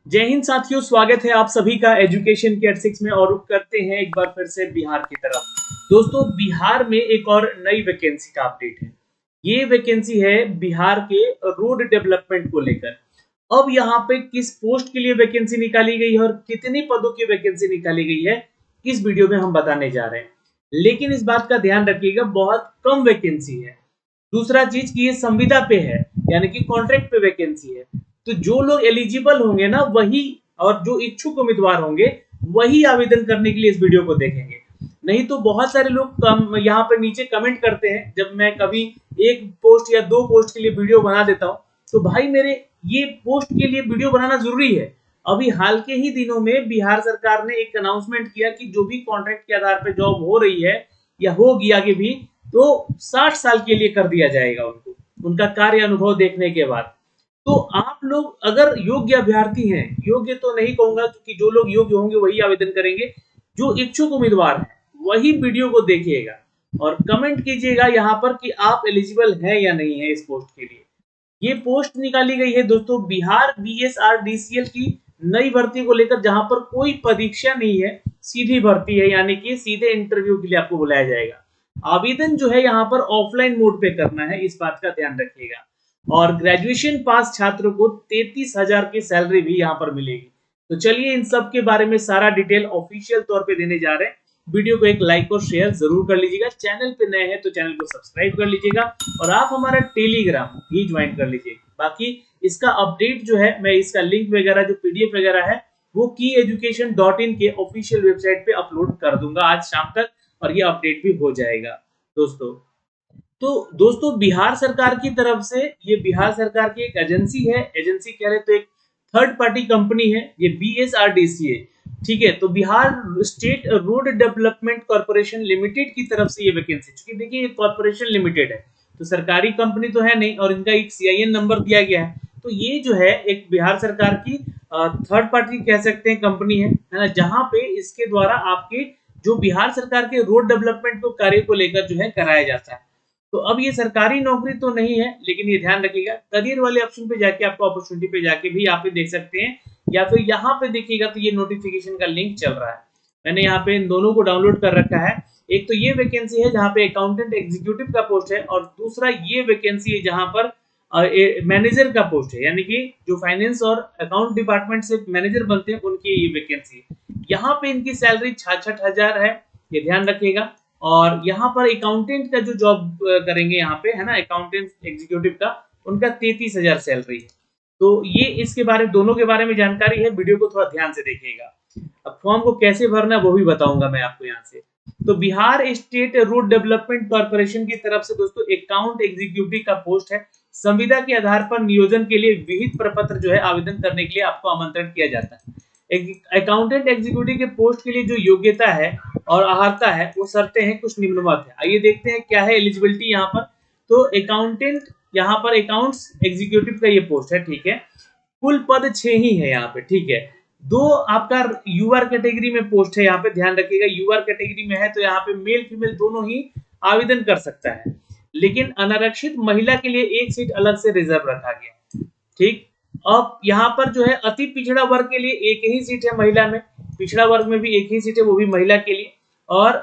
जय हिंद साथियों, स्वागत है आप सभी का एजुकेशन के 6 में। और रुक करते हैं एक बार फिर से बिहार की तरफ। दोस्तों, बिहार में एक और नई वैकेंसी का अपडेट है। ये वैकेंसी है बिहार के रोड डेवलपमेंट को लेकर। अब यहाँ पे किस पोस्ट के लिए वैकेंसी निकाली गई है और कितने पदों की वैकेंसी निकाली गई है, इस वीडियो में हम बताने जा रहे हैं। लेकिन इस बात का ध्यान रखिएगा, बहुत कम वैकेंसी है। दूसरा चीज कि ये संविदा पे है, यानी कि कॉन्ट्रैक्ट पे वैकेंसी है। तो जो लोग एलिजिबल होंगे ना, वही और जो इच्छुक उम्मीदवार होंगे वही आवेदन करने के लिए इस वीडियो को देखेंगे। नहीं तो बहुत सारे लोग यहाँ पे नीचे कमेंट करते हैं, जब मैं कभी एक पोस्ट या दो पोस्ट के लिए वीडियो बना देता हूँ, तो भाई मेरे ये पोस्ट के लिए वीडियो बनाना जरूरी है। अभी हाल के ही दिनों में बिहार सरकार ने एक अनाउंसमेंट किया कि जो भी कॉन्ट्रैक्ट के आधार पर जॉब हो रही है या होगी आगे भी, तो 60 साल के लिए कर दिया जाएगा उनको, उनका कार्य अनुभव देखने के बाद। तो आप लोग अगर योग्य अभ्यर्थी हैं, योग्य तो नहीं कहूंगा क्योंकि जो लोग योग्य होंगे वही आवेदन करेंगे, जो इच्छुक उम्मीदवार हैं वही वीडियो को देखिएगा और कमेंट कीजिएगा यहाँ पर कि आप एलिजिबल हैं या नहीं है इस पोस्ट के लिए। ये पोस्ट निकाली गई है दोस्तों बिहार बीएसआरडीसीएल की नई भर्ती को लेकर, जहां पर कोई परीक्षा नहीं है, सीधी भर्ती है, यानी कि सीधे इंटरव्यू के लिए आपको बुलाया जाएगा। आवेदन जो है यहाँ पर ऑफलाइन मोड पे करना है, इस बात का ध्यान रखिएगा। और ग्रेजुएशन पास छात्रों को 33,000 की सैलरी भी यहाँ पर मिलेगी। तो चलिए इन सब के बारे में सारा डिटेल ऑफिशियल तौर पे देने जा रहे हैं। वीडियो को एक लाइक और शेयर जरूर कर लीजिएगा। चैनल पे नए हैं तो चैनल को सब्सक्राइब कर लीजिएगा और आप हमारा टेलीग्राम भी ज्वाइन कर लीजिएगा। बाकी इसका अपडेट जो है, मैं इसका लिंक वगैरह जो पीडीएफ वगैरह है वो kieducation.in के ऑफिशियल वेबसाइट पे अपलोड कर दूंगा आज शाम तक, और ये अपडेट भी हो जाएगा दोस्तों। तो दोस्तों, बिहार सरकार की तरफ से, ये बिहार सरकार की एक एजेंसी है, एजेंसी कह रहे तो एक थर्ड पार्टी कंपनी है ये बीएसआरडीसीए, ठीक है। तो Bihar state road development corporation limited की तरफ से ये वैकेंसी, चूंकि देखिए ये कॉर्पोरेशन लिमिटेड है तो सरकारी कंपनी तो है नहीं, और इनका एक सीआईएन नंबर दिया गया है। तो ये जो है एक बिहार सरकार की थर्ड पार्टी कह सकते हैं कंपनी है ना, जहां पे इसके द्वारा आपके जो बिहार सरकार के रोड डेवलपमेंट को कार्य को लेकर जो है कराया जाता है। तो अब ये सरकारी नौकरी तो नहीं है, लेकिन ये ध्यान रखिएगा करियर वाले ऑप्शन पे जाके, आपको अपॉर्चुनिटी पे जाके भी आप देख सकते हैं, या फिर यहाँ पे देखिएगा तो ये नोटिफिकेशन का लिंक चल रहा है। मैंने यहाँ पे इन दोनों को डाउनलोड कर रखा है। एक तो ये वैकेंसी है जहाँ पे अकाउंटेंट एग्जीक्यूटिव का पोस्ट है, और दूसरा ये वैकेंसी है जहाँ पर मैनेजर का पोस्ट है, यानी कि जो फाइनेंस और अकाउंट डिपार्टमेंट से मैनेजर बनते हैं उनकी ये वैकेंसी है। यहाँ पे इनकी सैलरी 66,000 है, ये ध्यान रखिएगा। और यहाँ पर अकाउंटेंट का जो जॉब करेंगे यहाँ पे, है ना, अकाउंटेंट एग्जीक्यूटिव का, उनका 33,000 सैलरी है। तो ये इसके बारे में, दोनों के बारे में जानकारी है, वीडियो को थोड़ा ध्यान से देखिएगा। अब फॉर्म को कैसे भरना वो भी बताऊंगा मैं आपको यहाँ से। तो Bihar state road development corporation की तरफ से दोस्तों अकाउंट एग्जीक्यूटिव का पोस्ट है। संविदा के आधार पर नियोजन के लिए विहित प्रपत्र जो है आवेदन करने के लिए आपको आमंत्रण किया जाता है। अकाउंटेंट एग्जीक्यूटिव के पोस्ट के लिए जो योग्यता है और अर्हता है, वो शर्तें हैं कुछ निम्नवत है। आइए देखते हैं क्या है एलिजिबिलिटी यहाँ पर। तो अकाउंटेंट, यहाँ पर अकाउंट्स एग्जीक्यूटिव का ये पोस्ट है, ठीक है। कुल पद 6 ही है यहाँ पे, ठीक है। दो आपका यूआर कैटेगरी में पोस्ट है, यहाँ पे ध्यान रखिएगा। यूआर कैटेगरी में है तो यहाँ पे मेल फीमेल दोनों ही आवेदन कर सकता है, लेकिन अनारक्षित महिला के लिए एक सीट अलग से रिजर्व रखा गया, ठीक। अब यहाँ पर जो है अति पिछड़ा वर्ग के लिए एक ही सीट है महिला में, पिछड़ा वर्ग में भी एक ही सीट है, वो भी महिला के लिए। और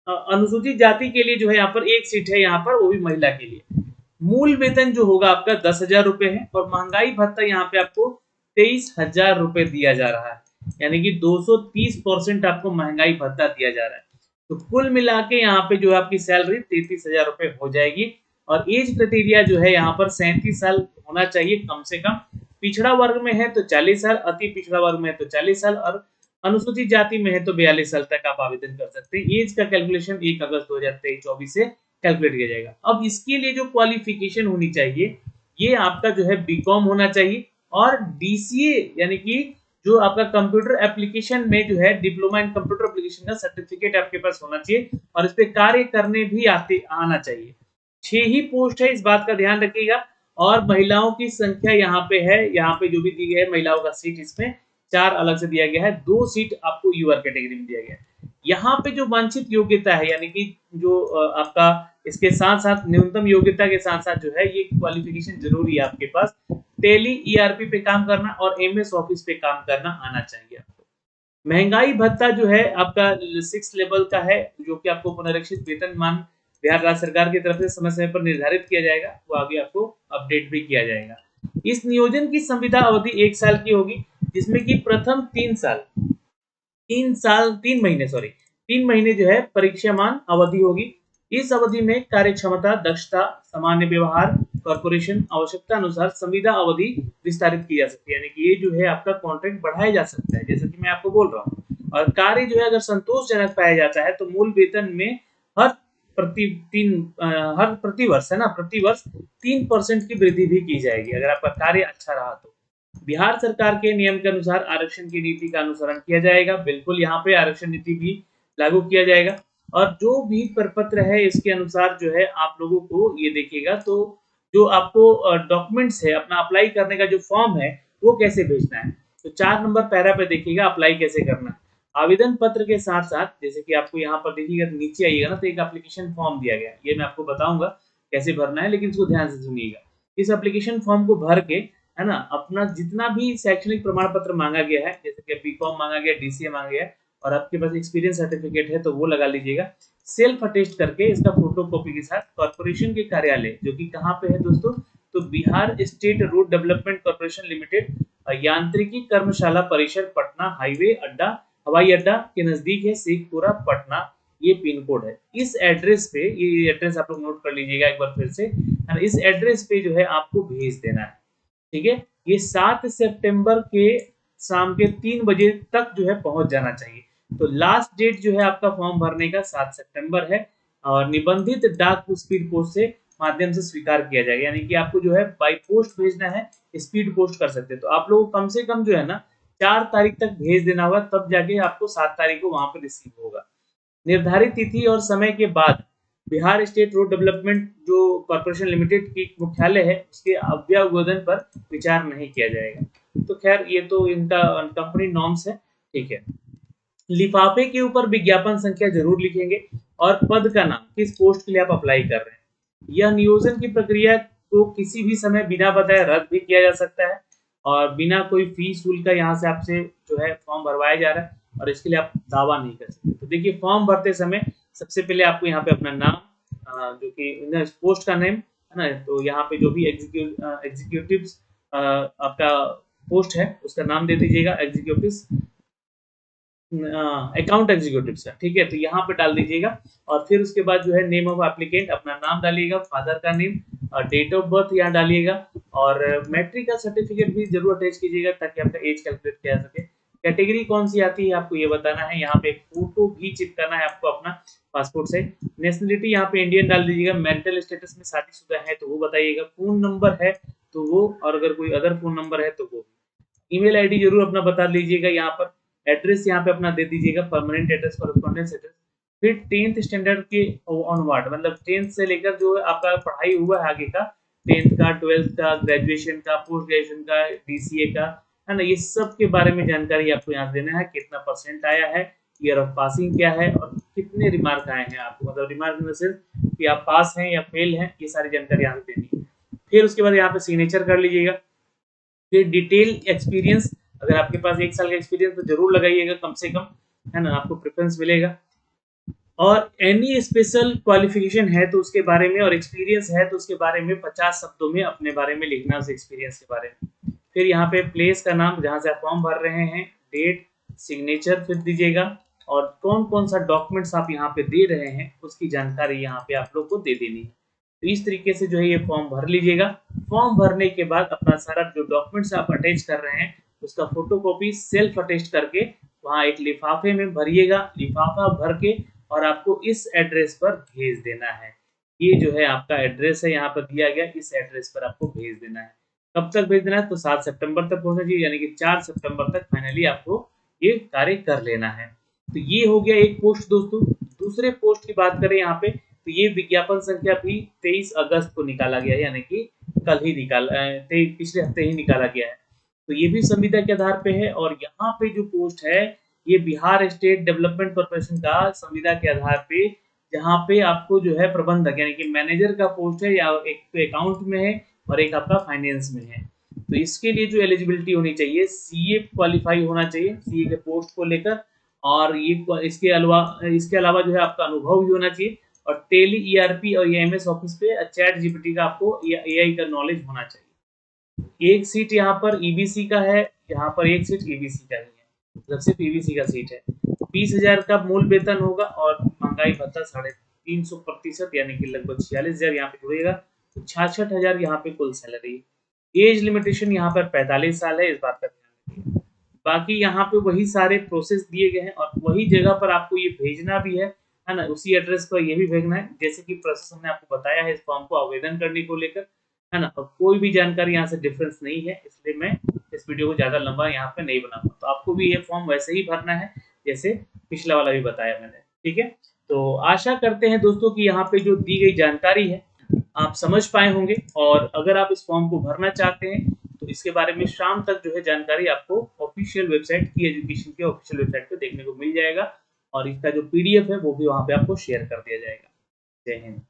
अनुसूचित जाति के लिए जो है यहाँ पर एक सीट है, यहाँ पर वो भी महिला के लिए। मूल वेतन जो होगा आपका 10,000 रुपए है, और महंगाई भत्ता यहाँ पे आपको 23,000 रुपए दिया जा रहा है, यानी कि 230% आपको महंगाई भत्ता दिया जा रहा है। तो कुल मिला के यहाँ पे जो है आपकी सैलरी 33,000 रुपए हो जाएगी। और एज क्राइटेरिया जो है यहाँ पर 37 साल होना चाहिए कम से कम। पिछड़ा वर्ग में है तो 40 साल, अति पिछड़ा वर्ग में है तो 40 साल, और अनुसूचित जाति में है तो 42 साल तक आप आवेदन कर सकते हैं। एज का कैलकुलेशन 1 अगस्त 2023-24 से कैलकुलेट किया जाएगा। अब इसके लिए जो क्वालिफिकेशन होनी चाहिए, ये आपका जो है बीकॉम होना चाहिए, और डीसीए यानी कि जो आपका कंप्यूटर एप्लीकेशन में जो है डिप्लोमा इन कंप्यूटर एप्लीकेशन का सर्टिफिकेट आपके पास होना चाहिए, और इस पे कार्य करने भी आना चाहिए। 6 ही पोस्ट है, इस बात का ध्यान रखिएगा। और महिलाओं की संख्या यहाँ पे है, यहाँ पे जो भी दी गई है महिलाओं का सीट, इसमें 4 अलग से दिया गया है, 2 सीट आपको यूआर कैटेगरी में दिया गया है। यहाँ पे जो वांछित योग्यता है, यानी कि जो आपका इसके साथ साथ न्यूनतम योग्यता के साथ साथ जो है ये क्वालिफिकेशन जरूरी है आपके पास, टेली ईआरपी पे काम करना और एमएस ऑफिस पे काम करना आना चाहिए आपको। महंगाई भत्ता जो है आपका 6 लेवल का है, जो कि आपको पुनरीक्षित वेतनमान बिहार राज्य सरकार की तरफ से समय समय पर निर्धारित किया जाएगा, वो आगे आपको अपडेट भी किया जाएगा। इस नियोजन की संविदा अवधि 1 साल की होगी, जिसमें कि प्रथम 3 महीने 3 महीने जो है परीक्षामान अवधि होगी। इस अवधि में कार्य क्षमता, दक्षता, सामान्य व्यवहार, कॉर्पोरेशन आवश्यकता अनुसार संविदा अवधि विस्तारित की जा सकती है, यानी कि ये जो है आपका कॉन्ट्रैक्ट बढ़ाया जा सकता है, जैसा कि मैं आपको बोल रहा हूँ। और कार्य जो है अगर संतोषजनक पाया जाता है तो मूल वेतन में हर प्रतिवर्ष है ना, प्रतिवर्ष 3% की वृद्धि भी की जाएगी अगर आपका कार्य अच्छा रहा तो। बिहार सरकार के नियम के अनुसार आरक्षण की नीति का अनुसरण किया जाएगा, बिल्कुल यहाँ पे आरक्षण नीति भी लागू किया जाएगा। और जो भी प्रपत्र है इसके अनुसार जो है आप लोगों को ये देखिएगा, तो जो आपको डॉक्यूमेंट्स है अपना अप्लाई करने का जो फॉर्म है वो कैसे भेजना है, तो 4 नंबर पैरा पे देखिएगा अप्लाई कैसे करना है। आवेदन पत्र के साथ साथ जैसे कि आपको यहाँ पर देखिएगा नीचे आइएगा ना, तो एक एप्लीकेशन फॉर्म दिया गया है, ये मैं आपको बताऊंगा कैसे भरना है, लेकिन इसको ध्यान से सुनिएगा। इस एप्लीकेशन फॉर्म को भर के है ना, अपना जितना भी शैक्षणिक प्रमाण पत्र मांगा गया है, जैसे कि बीकॉम मांगा गया, डीसीए मांगा गया है, और आपके पास एक्सपीरियंस सर्टिफिकेट है तो वो लगा लीजिएगा। सेल्फ अटेस्ट करके इसका फोटो कॉपी के साथ कॉर्पोरेशन के कार्यालय, जो कि कहाँ पे है दोस्तों, तो Bihar state road development corporation limited, यांत्रिकी कर्मशाला परिसर, पटना, हाईवे अड्डा, हवाई अड्डा के नजदीक है, शेखपुरा, पटना, ये पिन कोड है। इस एड्रेस पे, ये एड्रेस आप लोग नोट कर लीजिएगा एक बार फिर से, इस एड्रेस पे जो है आपको भेज देना है, ठीक है। ये 7 सितंबर के शाम के 3 बजे तक जो है पहुंच जाना चाहिए। तो लास्ट डेट जो है आपका फॉर्म भरने का 7 सितंबर है, और निबंधित डाक स्पीड पोस्ट से माध्यम से स्वीकार किया जाएगा, यानी कि आपको जो है बाई पोस्ट भेजना है, स्पीड पोस्ट कर सकते हैं। तो आप लोग कम से कम जो है ना 4 तारीख तक भेज देना होगा, तब जाके आपको 7 तारीख को वहां पर रिसीव होगा। निर्धारित तिथि और समय के बाद बिहार स्टेट रोड डेवलपमेंट जो कॉर्पोरेशन लिमिटेड की मुख्यालय है उसके अव्यवोधन पर विचार नहीं किया जाएगा। तो खैर ये तो इनका कंपनी नॉर्म्स है, ठीक है। लिफाफे के ऊपर विज्ञापन संख्या जरूर लिखेंगे और पद का नाम, किस पोस्ट के लिए आप अप्लाई कर रहे हैं। यह नियोजन की प्रक्रिया को किसी भी समय बिना बताए रद्द भी किया जा सकता है, और बिना कोई फीस शुल्क का यहाँ से आपसे जो है फॉर्म भरवाया जा रहा है, और इसके लिए आप दावा नहीं कर सकते। तो देखिए फॉर्म भरते समय सबसे पहले आपको यहाँ पे अपना नाम, जो कि पोस्ट का नेम है ना, तो यहाँ पे जो भी एग्जीक्यूटिव आपका पोस्ट है उसका नाम दे दीजिएगा, एग्जीक्यूटिव अकाउंट एग्जीक्यूटिव सर, ठीक है, तो यहाँ पे डाल दीजिएगा। और फिर उसके बाद जो है नेम ऑफ एप्लीकेंट, अपना नाम डालिएगा, फादर का नेम और डेट ऑफ बर्थ यहाँ डालिएगा, और मैट्रिक का सर्टिफिकेट भी जरूर अटैच कीजिएगा ताकि आपका एज कैलकुलेट किया जा सके। कैटेगरी कौन सी आती है आपको ये बताना है, यहाँ पे एक फोटो भी चिपकाना है आपको अपना पासपोर्ट से। नेशनलिटी यहाँ पे इंडियन डाल दीजिएगा, मेंटल स्टेटस में शादीशुदा है तो वो बताइएगा, फोन नंबर है तो वो, और अगर कोई अदर फोन नंबर है तो वो। ईमेल आईडी जरूर अपना बता लीजिएगा यहाँ पर। एड्रेस यहाँ पे अपना दे दीजिएगा, परमानेंट एड्रेस, कॉरेस्पॉन्डेंस एड्रेस। फिर 10th स्टैंडर्ड के ऑनवर्ड, मतलब 10th से लेकर जो आपका पढ़ाई हुआ है आगे का, 10th का, 12th का, ग्रेजुएशन का, पोस्ट ग्रेजुएशन का, डीसीए का, है ना, ये सब के बारे में जानकारी आपको यहाँ देना है। कितना परसेंट आया है, ईयर ऑफ पासिंग क्या है, और कितने रिमार्क आए हैं आपको, मतलब रिमार्क में से कि आप पास हैं या फेल हैं, ये सारी जानकारी यहाँ पे देनी है। फिर उसके बाद यहाँ पे सिग्नेचर कर लीजिएगा। फिर डिटेल एक्सपीरियंस, अगर आपके पास 1 साल का एक्सपीरियंस तो जरूर लगाइएगा कम से कम, है ना, आपको प्रेफरेंस मिलेगा। और एनी स्पेशल क्वालिफिकेशन है तो उसके बारे में, और एक्सपीरियंस है तो उसके बारे में 50 शब्दों में अपने बारे में लिखना, उस एक्सपीरियंस के बारे में। फिर यहाँ पे प्लेस का नाम जहाँ से आप फॉर्म भर रहे हैं, डेट, सिग्नेचर फिर दीजिएगा, और कौन कौन सा डॉक्यूमेंट्स आप यहाँ पे दे रहे हैं उसकी जानकारी यहाँ पे आप लोग को दे देनी है। तो इस तरीके से जो है ये फॉर्म भर लीजिएगा। फॉर्म भरने के बाद अपना सारा जो डॉक्यूमेंट्स आप अटैच कर रहे हैं उसका फोटोकॉपी सेल्फ अटेस्ट करके वहाँ एक लिफाफे में भरिएगा, लिफाफा भर के और आपको इस एड्रेस पर भेज देना है। ये जो है आपका एड्रेस है, यहाँ पर दिया गया, इस एड्रेस पर आपको भेज देना है। कब तक भेज देना है, तो 7 सितंबर तक पहुंचना चाहिए, यानी कि 4 सितंबर तक फाइनली आपको ये कार्य कर लेना है। तो ये हो गया एक पोस्ट दोस्तों। दूसरे पोस्ट की बात करें यहाँ पे, तो ये विज्ञापन संख्या भी 23 अगस्त को निकाला गया है, यानी कि कल ही पिछले हफ्ते ही निकाला गया है। तो ये भी संविदा के आधार पे है, और यहाँ पे जो पोस्ट है ये बिहार स्टेट डेवलपमेंट कॉर्पोरेशन का संविदा के आधार पे जहाँ पे आपको जो है प्रबंधक यानी कि मैनेजर का पोस्ट है, या एक तो अकाउंट में है और एक आपका फाइनेंस में है। तो इसके लिए जो एलिजिबिलिटी होनी चाहिए, सीए क्वालिफाई होना चाहिए सीए के पोस्ट को लेकर, और ये इसके अलावा जो है आपका अनुभव भी होना चाहिए, और टेली ईआरपी और एमएस ऑफिस पे चैट जीपीटी का आपको एआई का नॉलेज होना चाहिए। एक सीट यहाँ पर ईबीसी का है, यहाँ पर एक सीट ईबीसी का ही है, मतलब सिर्फ ईबीसी का सीट है। 20,000 का मूल वेतन होगा, और महंगाई भत्ता 350% यानी कि लगभग 46,000 यहाँ पे जुड़ेगा। तो 66,000 यहाँ पे कुल सैलरी। एज लिमिटेशन यहाँ पर 45 साल है, इस बात का ध्यान रखिए। बाकी यहाँ पे वही सारे प्रोसेस दिए गए हैं, और वही जगह पर आपको ये भेजना भी है ना, उसी एड्रेस पर ये भी भेजना है जैसे कि प्रोसेस हमने आपको बताया है इस फॉर्म को आवेदन करने को लेकर, है ना। और कोई भी जानकारी यहाँ से डिफरेंस नहीं है, इसलिए मैं इस वीडियो को ज़्यादा लंबा यहाँ पे नहीं बनाऊंगा। तो आपको भी ये फॉर्म वैसे ही भरना है जैसे पिछला वाला भी बताया मैंने, ठीक है। तो आशा करते हैं दोस्तों कि यहाँ पे जो दी गई जानकारी है आप समझ पाए होंगे, और अगर आप इस फॉर्म को भरना चाहते हैं तो इसके बारे में शाम तक जो है जानकारी आपको ऑफिशियल वेबसाइट की एजुकेशन के ऑफिशियल वेबसाइट पे देखने को मिल जाएगा, और इसका जो पीडीएफ है वो भी वहाँ पे आपको शेयर कर दिया जाएगा। जय हिंद।